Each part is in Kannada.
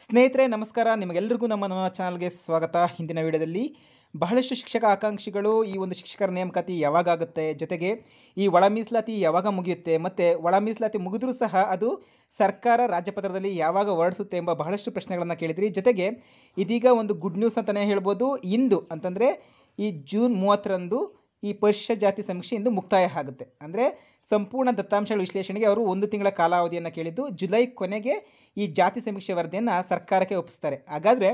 ಸ್ನೇಹಿತರೆ ನಮಸ್ಕಾರ. ನಿಮಗೆಲ್ಲರಿಗೂ ನಮ್ಮ ಚಾನಲ್ಗೆ ಸ್ವಾಗತ. ಹಿಂದಿನ ವಿಡಿಯೋದಲ್ಲಿ ಬಹಳಷ್ಟು ಶಿಕ್ಷಕ ಆಕಾಂಕ್ಷಿಗಳು ಈ ಒಂದು ಶಿಕ್ಷಕರ ನೇಮಕಾತಿ ಯಾವಾಗುತ್ತೆ, ಜೊತೆಗೆ ಈ ಒಳ ಮೀಸಲಾತಿ ಯಾವಾಗ ಮುಗಿಯುತ್ತೆ, ಮತ್ತು ಒಳ ಮೀಸಲಾತಿ ಮುಗಿದ್ರೂ ಸಹ ಅದು ಸರ್ಕಾರ ರಾಜ್ಯಪತ್ರದಲ್ಲಿ ಯಾವಾಗ ಹೊರಡಿಸುತ್ತೆ ಎಂಬ ಬಹಳಷ್ಟು ಪ್ರಶ್ನೆಗಳನ್ನು ಕೇಳಿದ್ರಿ. ಜೊತೆಗೆ ಇದೀಗ ಒಂದು ಗುಡ್ ನ್ಯೂಸ್ ಅಂತಲೇ ಹೇಳ್ಬೋದು. ಇಂದು ಅಂತಂದರೆ ಈ ಜೂನ್ 30ರಂದು ಈ ಪರಿಶಿಷ್ಟ ಜಾತಿ ಸಮೀಕ್ಷೆ ಇಂದು ಮುಕ್ತಾಯ ಆಗುತ್ತೆ. ಅಂದರೆ ಸಂಪೂರ್ಣ ದತ್ತಾಂಶಗಳ ವಿಶ್ಲೇಷಣೆಗೆ ಅವರು 1 ತಿಂಗಳ ಕಾಲಾವಧಿಯನ್ನು ಕೇಳಿದ್ದು, ಜುಲೈ ಕೊನೆಗೆ ಈ ಜಾತಿ ಸಮೀಕ್ಷೆ ವರದಿಯನ್ನು ಸರ್ಕಾರಕ್ಕೆ ಒಪ್ಪಿಸ್ತಾರೆ. ಹಾಗಾದರೆ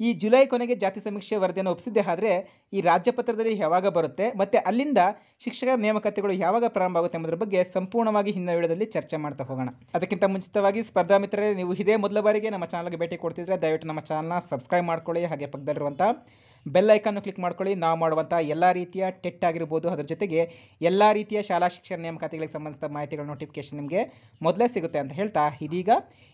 ಈ ಜುಲೈ ಕೊನೆಗೆ ಜಾತಿ ಸಮೀಕ್ಷೆ ವರದಿಯನ್ನು ಒಪ್ಪಿಸಿದ್ದೇ ಆದರೆ ಈ ರಾಜ್ಯಪತ್ರದಲ್ಲಿ ಯಾವಾಗ ಬರುತ್ತೆ ಮತ್ತು ಅಲ್ಲಿಂದ ಶಿಕ್ಷಕರ ನೇಮಕಾತಿಗಳು ಯಾವಾಗ ಪ್ರಾರಂಭ ಆಗುತ್ತೆ ಎಂಬುದರ ಬಗ್ಗೆ ಸಂಪೂರ್ಣವಾಗಿ ಹಿಂದಿನ ವಿಡಿಯೋದಲ್ಲಿ ಚರ್ಚೆ ಮಾಡ್ತಾ ಹೋಗೋಣ. ಅದಕ್ಕಿಂತ ಮುಂಚಿತವಾಗಿ ಸ್ಪರ್ಧಾ ಮಿತ್ರರೇ, ನೀವು ಇದೇ ಮೊದಲ ಬಾರಿಗೆ ನಮ್ಮ ಚಾನಲ್ಗೆ ಭೇಟಿ ಕೊಡ್ತಿದ್ರೆ ದಯವಿಟ್ಟು ನಮ್ಮ ಚಾನಲ್ನ ಸಬ್ಸ್ಕ್ರೈಬ್ ಮಾಡ್ಕೊಳ್ಳಿ. ಹಾಗೆ ಪಕ್ಕದಲ್ಲಿರುವಂಥ ಬೆಲ್ ಐಕಾನ್ನು ಕ್ಲಿಕ್ ಮಾಡ್ಕೊಳ್ಳಿ. ನಾವು ಮಾಡುವಂಥ ಎಲ್ಲ ರೀತಿಯ ಟೆಟ್ ಆಗಿರ್ಬೋದು, ಅದರ ಜೊತೆಗೆ ಎಲ್ಲ ರೀತಿಯ ಶಾಲಾ ಶಿಕ್ಷಣ ನೇಮಕಾತಿಗಳಿಗೆ ಸಂಬಂಧಿಸಿದ ಮಾಹಿತಿಗಳ ನೋಟಿಫಿಕೇಶನ್ ನಿಮಗೆ ಮೊದಲೇ ಸಿಗುತ್ತೆ ಅಂತ ಹೇಳ್ತಾ ಇದೀಗ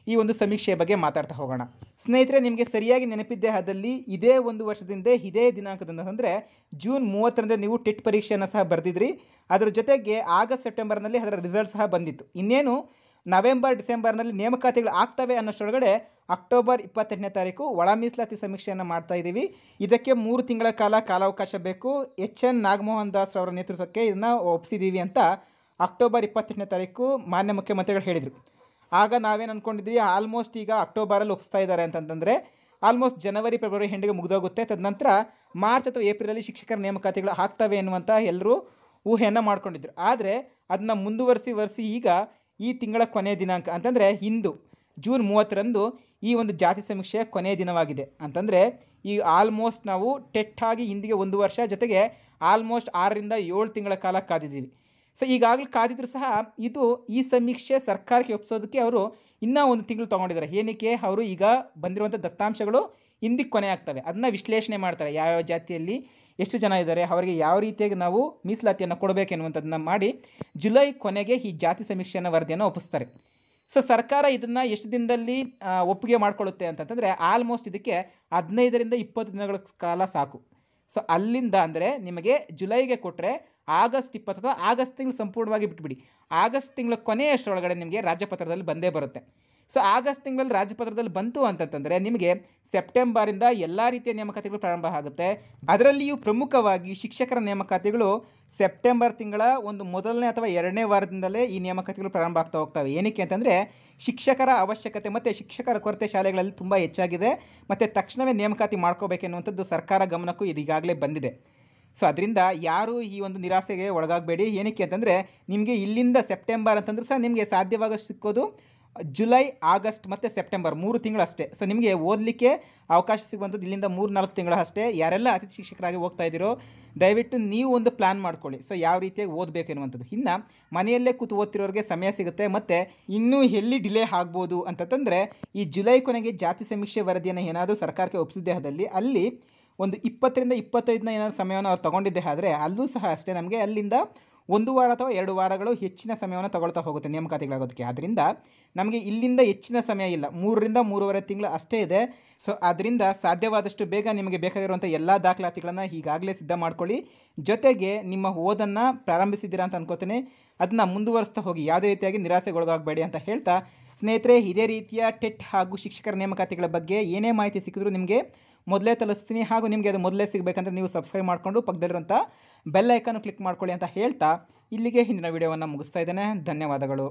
ಈ ಒಂದು ಸಮೀಕ್ಷೆಯ ಬಗ್ಗೆ ಮಾತಾಡ್ತಾ ಹೋಗೋಣ. ಸ್ನೇಹಿತರೆ, ನಿಮಗೆ ಸರಿಯಾಗಿ ನೆನಪಿದ್ದೇ ಆದಲ್ಲಿ ಇದೇ ಒಂದು ವರ್ಷದಿಂದ ಇದೇ ದಿನಾಂಕದಿಂದ ಅಂದರೆ ಜೂನ್ 30ರಂದು ನೀವು ಟೆಟ್ ಪರೀಕ್ಷೆಯನ್ನು ಸಹ ಬರೆದಿದ್ರಿ. ಅದರ ಜೊತೆಗೆ ಆಗಸ್ಟ್ ಸೆಪ್ಟೆಂಬರ್ನಲ್ಲಿ ಅದರ ರಿಸಲ್ಟ್ ಸಹ ಬಂದಿತ್ತು. ಇನ್ನೇನು ನವೆಂಬರ್ ಡಿಸೆಂಬರ್ನಲ್ಲಿ ನೇಮಕಾತಿಗಳು ಆಗ್ತವೆ ಅನ್ನೋಷ್ಟರೊಳಗಡೆ ಅಕ್ಟೋಬರ್ 28ನೇ ತಾರೀಕು ಒಳ ಮೀಸಲಾತಿ ಸಮೀಕ್ಷೆಯನ್ನು ಮಾಡ್ತಾ ಇದ್ದೀವಿ. ಇದಕ್ಕೆ 3 ತಿಂಗಳ ಕಾಲಾವಕಾಶ ಬೇಕು. ಎನ್ ನಾಗಮೋಹನ್ ದಾಸ್ ಅವರ ನೇತೃತ್ವಕ್ಕೆ ಇದನ್ನು ಒಪ್ಪಿಸಿದ್ದೀವಿ ಅಂತ ಅಕ್ಟೋಬರ್ 28ನೇ ತಾರೀಕು ಮಾನ್ಯ ಮುಖ್ಯಮಂತ್ರಿಗಳು ಹೇಳಿದರು. ಆಗ ನಾವೇನು ಅಂದ್ಕೊಂಡಿದ್ವಿ, ಆಲ್ಮೋಸ್ಟ್ ಈಗ ಅಕ್ಟೋಬರಲ್ಲಿ ಒಪ್ಪಿಸ್ತಾ ಇದ್ದಾರೆ ಅಂತಂದರೆ ಆಲ್ಮೋಸ್ಟ್ ಜನವರಿ ಫೆಬ್ರವರಿ ಹೆಂಡಿಗೆ ಮುಗಿದೋಗುತ್ತೆ. ತದನಂತರ ಮಾರ್ಚ್ ಅಥವಾ ಏಪ್ರಿಲಲ್ಲಿ ಶಿಕ್ಷಕರ ನೇಮಕಾತಿಗಳು ಆಗ್ತವೆ ಎನ್ನುವಂಥ ಎಲ್ಲರೂ ಊಹೆಯನ್ನು ಮಾಡ್ಕೊಂಡಿದ್ರು. ಆದರೆ ಅದನ್ನು ಮುಂದುವರಿಸಿ ಈಗ ಈ ತಿಂಗಳ ಕೊನೆಯ ದಿನಾಂಕ ಅಂತಂದರೆ ಇಂದು ಜೂನ್ 30ರಂದು ಈ ಒಂದು ಜಾತಿ ಸಮೀಕ್ಷೆಯ ಕೊನೆಯ ದಿನವಾಗಿದೆ. ಅಂತಂದರೆ ಈ ಆಲ್ಮೋಸ್ಟ್ ನಾವು ಟೆಟ್ ಆಗಿ ಹಿಂದಿಗೆ 1 ವರ್ಷ, ಜೊತೆಗೆ ಆಲ್ಮೋಸ್ಟ್ 6ರಿಂದ 7 ತಿಂಗಳ ಕಾಲ ಕಾದಿದ್ದೀವಿ. ಸೊ ಈಗಾಗಲೇ ಕಾದಿದ್ರು ಸಹ ಈ ಸಮೀಕ್ಷೆ ಸರ್ಕಾರಕ್ಕೆ ಒಪ್ಪಿಸೋದಕ್ಕೆ ಅವರು ಇನ್ನೂ 1 ತಿಂಗಳು ತೊಗೊಂಡಿದ್ದಾರೆ. ಏನಕ್ಕೆ? ಅವರು ಈಗ ಬಂದಿರುವಂಥ ದತ್ತಾಂಶಗಳು ಹಿಂದಿಗೆ ಕೊನೆ ಆಗ್ತವೆ, ಅದನ್ನ ವಿಶ್ಲೇಷಣೆ ಮಾಡ್ತಾರೆ. ಯಾವ್ಯಾವ ಜಾತಿಯಲ್ಲಿ ಎಷ್ಟು ಜನ ಇದ್ದಾರೆ, ಅವರಿಗೆ ಯಾವ ರೀತಿಯಾಗಿ ನಾವು ಮೀಸಲಾತಿಯನ್ನು ಕೊಡಬೇಕೆನ್ನುವಂಥದ್ದನ್ನ ಮಾಡಿ ಜುಲೈ ಕೊನೆಗೆ ಈ ಜಾತಿ ಸಮೀಕ್ಷೆಯನ್ನು ವರದಿಯನ್ನು ಒಪ್ಪಿಸ್ತಾರೆ. ಸೊ ಸರ್ಕಾರ ಇದನ್ನು ಎಷ್ಟು ದಿನದಲ್ಲಿ ಒಪ್ಪಿಗೆ ಮಾಡಿಕೊಳ್ಳುತ್ತೆ ಅಂತಂದರೆ ಆಲ್ಮೋಸ್ಟ್ ಇದಕ್ಕೆ 15ರಿಂದ 20 ದಿನಗಳ ಕಾಲ ಸಾಕು. ಸೊ ಅಲ್ಲಿಂದ ಅಂದರೆ ನಿಮಗೆ ಜುಲೈಗೆ ಕೊಟ್ಟರೆ ಆಗಸ್ಟ್ 20 ಅಥವಾ ಆಗಸ್ಟ್ ತಿಂಗಳು ಸಂಪೂರ್ಣವಾಗಿ ಬಿಟ್ಬಿಡಿ, ಆಗಸ್ಟ್ ತಿಂಗಳ ಕೊನೆಯಷ್ಟರೊಳಗಡೆ ನಿಮಗೆ ರಾಜ್ಯಪತ್ರದಲ್ಲಿ ಬಂದೇ ಬರುತ್ತೆ. ಸೊ ಆಗಸ್ಟ್ ತಿಂಗಳಲ್ಲಿ ರಾಜ್ಯಪತ್ರದಲ್ಲಿ ಬಂತು ಅಂತಂತಂದರೆ ನಿಮಗೆ ಸೆಪ್ಟೆಂಬರಿಂದ ಎಲ್ಲ ರೀತಿಯ ನೇಮಕಾತಿಗಳು ಪ್ರಾರಂಭ ಆಗುತ್ತೆ. ಅದರಲ್ಲಿಯೂ ಪ್ರಮುಖವಾಗಿ ಶಿಕ್ಷಕರ ನೇಮಕಾತಿಗಳು ಸೆಪ್ಟೆಂಬರ್ ತಿಂಗಳ ಒಂದು ಮೊದಲನೇ ಅಥವಾ 2ನೇ ವಾರದಿಂದಲೇ ಈ ನೇಮಕಾತಿಗಳು ಪ್ರಾರಂಭ ಆಗ್ತಾ ಹೋಗ್ತವೆ. ಏನಕ್ಕೆ ಅಂತಂದರೆ ಶಿಕ್ಷಕರ ಅವಶ್ಯಕತೆ ಮತ್ತು ಶಿಕ್ಷಕರ ಕೊರತೆ ಶಾಲೆಗಳಲ್ಲಿ ತುಂಬ ಹೆಚ್ಚಾಗಿದೆ ಮತ್ತು ತಕ್ಷಣವೇ ನೇಮಕಾತಿ ಮಾಡ್ಕೋಬೇಕೆನ್ನುವಂಥದ್ದು ಸರ್ಕಾರ ಗಮನಕ್ಕೂ ಇದೀಗಾಗಲೇ ಬಂದಿದೆ. ಸೊ ಅದರಿಂದ ಯಾರೂ ಈ ಒಂದು ನಿರಾಸೆಗೆ ಒಳಗಾಗಬೇಡಿ. ಏನಕ್ಕೆ ಅಂತಂದರೆ ನಿಮಗೆ ಇಲ್ಲಿಂದ ಸೆಪ್ಟೆಂಬರ್ ಅಂತಂದ್ರೆ ಸಹ ನಿಮಗೆ ಸಾಧ್ಯವಾಗಷ್ಟು ಸಿಕ್ಕೋದು ಜುಲೈ, ಆಗಸ್ಟ್ ಮತ್ತು ಸೆಪ್ಟೆಂಬರ್ 3 ತಿಂಗಳು ಅಷ್ಟೇ. ಸೊ ನಿಮಗೆ ಓದಲಿಕ್ಕೆ ಅವಕಾಶ ಸಿಗುವಂಥದ್ದು ಇಲ್ಲಿಂದ 3-4 ತಿಂಗಳು ಅಷ್ಟೇ. ಯಾರೆಲ್ಲ ಅತಿಥಿ ಶಿಕ್ಷಕರಾಗಿ ಹೋಗ್ತಾ ಇದ್ದೀರೋ ದಯವಿಟ್ಟು ನೀವು ಒಂದು ಪ್ಲ್ಯಾನ್ ಮಾಡ್ಕೊಳ್ಳಿ. ಸೊ ಯಾವ ರೀತಿಯಾಗಿ ಓದಬೇಕು ಎನ್ನುವಂಥದ್ದು. ಇನ್ನು ಮನೆಯಲ್ಲೇ ಕೂತು ಓದ್ತಿರೋರಿಗೆ ಸಮಯ ಸಿಗುತ್ತೆ. ಮತ್ತು ಇನ್ನೂ ಎಲ್ಲಿ ಡಿಲೇ ಆಗ್ಬೋದು ಅಂತಂದರೆ ಈ ಜುಲೈ ಕೊನೆಗೆ ಜಾತಿ ಸಮೀಕ್ಷೆ ವರದಿಯನ್ನು ಏನಾದರೂ ಸರ್ಕಾರಕ್ಕೆ ಒಪ್ಪಿಸಿದ್ದೇ ಆದಲ್ಲಿ ಅಲ್ಲಿ ಒಂದು 20ರಿಂದ 25 ದಿನ ಏನಾದರೂ ಸಮಯವನ್ನು ಅವ್ರು ತೊಗೊಂಡಿದ್ದೇ ಆದರೆ ಅಲ್ಲೂ ಸಹ ಅಷ್ಟೇ ನಮಗೆ ಅಲ್ಲಿಂದ 1 ವಾರ ಅಥವಾ 2 ವಾರಗಳು ಹೆಚ್ಚಿನ ಸಮಯವನ್ನು ತಗೊಳ್ತಾ ಹೋಗುತ್ತೆ ನೇಮಕಾತಿಗಳಾಗೋದಕ್ಕೆ. ಆದ್ದರಿಂದ ನಮಗೆ ಇಲ್ಲಿಂದ ಹೆಚ್ಚಿನ ಸಮಯ ಇಲ್ಲ, 3ರಿಂದ 3.5 ತಿಂಗಳು ಅಷ್ಟೇ ಇದೆ. ಸೊ ಅದರಿಂದ ಸಾಧ್ಯವಾದಷ್ಟು ಬೇಗ ನಿಮಗೆ ಬೇಕಾಗಿರುವಂಥ ಎಲ್ಲ ದಾಖಲಾತಿಗಳನ್ನು ಈಗಾಗಲೇ ಸಿದ್ಧ ಮಾಡ್ಕೊಳ್ಳಿ. ಜೊತೆಗೆ ನಿಮ್ಮ ಓದನ್ನು ಪ್ರಾರಂಭಿಸಿದ್ದೀರಾ ಅಂತ ಅನ್ಕೋತೀನಿ, ಅದನ್ನು ಮುಂದುವರಿಸ್ತಾ ಹೋಗಿ, ಯಾವುದೇ ರೀತಿಯಾಗಿ ನಿರಾಸೆಗೊಳಗಾಗಬೇಡಿ ಅಂತ ಹೇಳ್ತಾ ಸ್ನೇಹಿತರೆ, ಇದೇ ರೀತಿಯ ಟೆಟ್ ಹಾಗೂ ಶಿಕ್ಷಕರ ನೇಮಕಾತಿಗಳ ಬಗ್ಗೆ ಏನೇ ಮಾಹಿತಿ ಸಿಕ್ಕಿದ್ರು ನಿಮಗೆ ಮೊದಲೇ ತಲುಪಿಸ್ತೀನಿ. ಹಾಗೂ ನಿಮಗೆ ಅದು ಮೊದಲೇ ಸಿಗಬೇಕಂದ್ರೆ ನೀವು ಸಬ್ಸ್ಕ್ರೈಬ್ ಮಾಡಿಕೊಂಡು ಪಕ್ಕದಲ್ಲಿರುವಂಥ ಬೆಲ್ ಐಕಾನು ಕ್ಲಿಕ್ ಮಾಡ್ಕೊಳ್ಳಿ ಅಂತ ಹೇಳ್ತಾ ಇಲ್ಲಿಗೆ ಹಿಂದಿನ ವಿಡಿಯೋವನ್ನು ಮುಗಿಸ್ತಾ ಇದ್ದೇನೆ. ಧನ್ಯವಾದಗಳು.